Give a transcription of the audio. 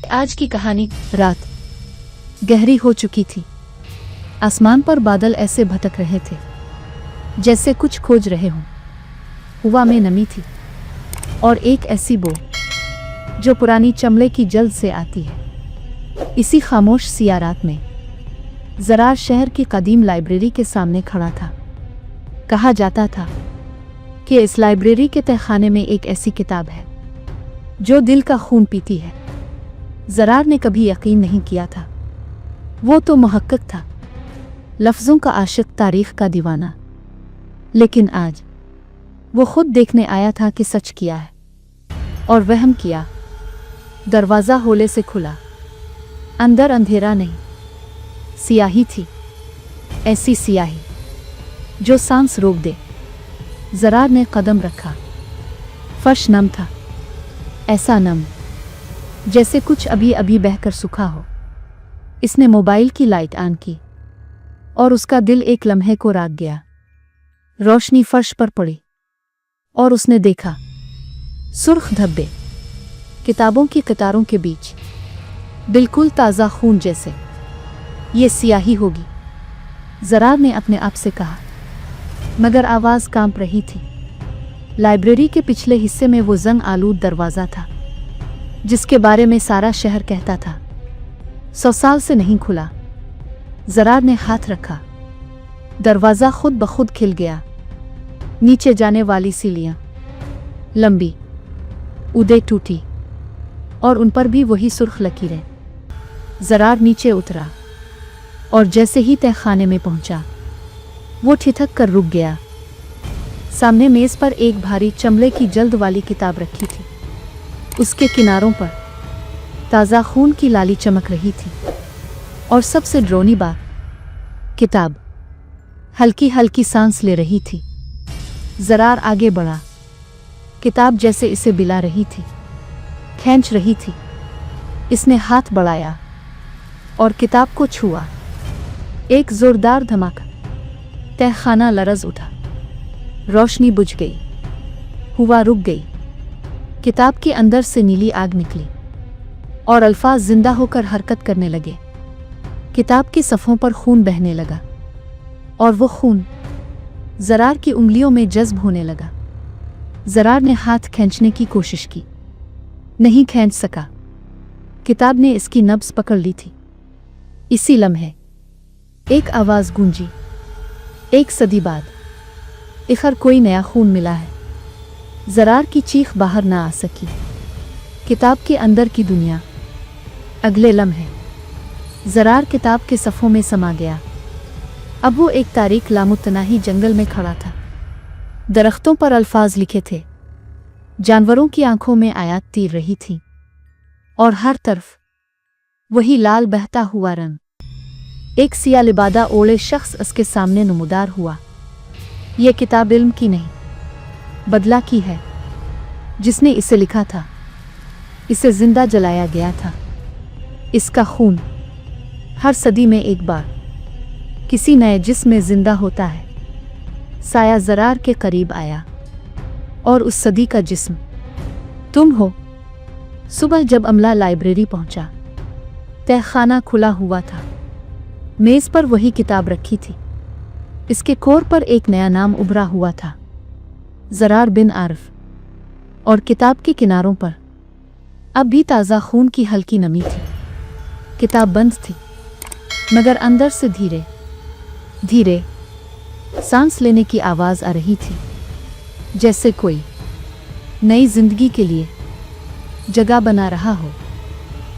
आज की कहानी। रात गहरी हो चुकी थी। आसमान पर बादल ऐसे भटक रहे थे जैसे कुछ खोज रहे हों। हवा में नमी थी और एक ऐसी बो जो पुरानी चमड़े की जल्द से आती है। इसी खामोश सिया रात में ज़रार शहर की कदीम लाइब्रेरी के सामने खड़ा था। कहा जाता था कि इस लाइब्रेरी के तहखाने में एक ऐसी किताब है जो दिल का खून पीती है। ज़रार ने कभी यकीन नहीं किया था। वो तो मुहक्कक था, लफ्ज़ों का आशिक, तारीख़ का दीवाना। लेकिन आज वो खुद देखने आया था कि सच किया है और वहम किया। दरवाज़ा होले से खुला। अंदर अंधेरा नहीं, सियाही थी। ऐसी सियाही जो सांस रोक दे। ज़रार ने कदम रखा। फर्श नम था, ऐसा नम जैसे कुछ अभी अभी बहकर सूखा हो। इसने मोबाइल की लाइट ऑन की और उसका दिल एक लम्हे को राग गया। रोशनी फर्श पर पड़ी और उसने देखा सुर्ख धब्बे किताबों की कतारों के बीच, बिल्कुल ताज़ा खून जैसे। ये सियाही होगी, ज़रार ने अपने आप से कहा, मगर आवाज़ कांप रही थी। लाइब्रेरी के पिछले हिस्से में वो जंग आलूद दरवाज़ा था जिसके बारे में सारा शहर कहता था 100 साल से नहीं खुला। ज़रार ने हाथ रखा। दरवाज़ा खुद ब खुद खिल गया। नीचे जाने वाली सीढ़ियाँ लंबी, उदे टूटी और उन पर भी वही सुर्ख लकीरें। ज़रार नीचे उतरा और जैसे ही तहखाने में पहुंचा वो ठिठक कर रुक गया। सामने मेज़ पर एक भारी चमड़े की जल्द वाली किताब रखी थी। उसके किनारों पर ताज़ा खून की लाली चमक रही थी और सबसे डरावनी बात, किताब हल्की हल्की सांस ले रही थी। ज़रार आगे बढ़ा। किताब जैसे इसे बिला रही थी, खींच रही थी। इसने हाथ बढ़ाया और किताब को छुआ। एक ज़ोरदार धमाका। तहखाना लरज़ उठा। रोशनी बुझ गई। हवा रुक गई। किताब के अंदर से नीली आग निकली और अल्फाज जिंदा होकर हरकत करने लगे। किताब के सफ़ों पर खून बहने लगा और वो खून ज़रार की उंगलियों में जज्ब होने लगा। ज़रार ने हाथ खींचने की कोशिश की, नहीं खींच सका। किताब ने इसकी नब्ज़ पकड़ ली थी। इसी लम्हे एक आवाज़ गूंजी। एक सदी बाद इखर कोई नया खून मिला है। ज़रार की चीख बाहर ना आ सकी। किताब के अंदर की दुनिया। अगले लम्हे ज़रार किताब के सफ़ों में समा गया। अब वो एक तारीख लामुतनाही जंगल में खड़ा था। दरख्तों पर अल्फाज लिखे थे, जानवरों की आंखों में आयात तीर रही थी और हर तरफ वही लाल बहता हुआ रंग। एक सिया लिबादा ओढ़े शख्स उसके सामने नमूदार हुआ। यह किताब इल्म की नहीं, बदला की है। जिसने इसे लिखा था, इसे जिंदा जलाया गया था। इसका खून हर सदी में एक बार किसी नए जिस्म में जिंदा होता है। साया ज़रार के करीब आया और उस सदी का जिस्म तुम हो। सुबह जब अमला लाइब्रेरी पहुंचा, तहखाना खुला हुआ था। मेज़ पर वही किताब रखी थी। इसके कोर पर एक नया नाम उभरा हुआ था, ज़रार बिन आरिफ। और किताब के किनारों पर अब भी ताज़ा खून की हल्की नमी थी। किताब बंद थी, मगर अंदर से धीरे धीरे सांस लेने की आवाज़ आ रही थी, जैसे कोई नई जिंदगी के लिए जगह बना रहा हो।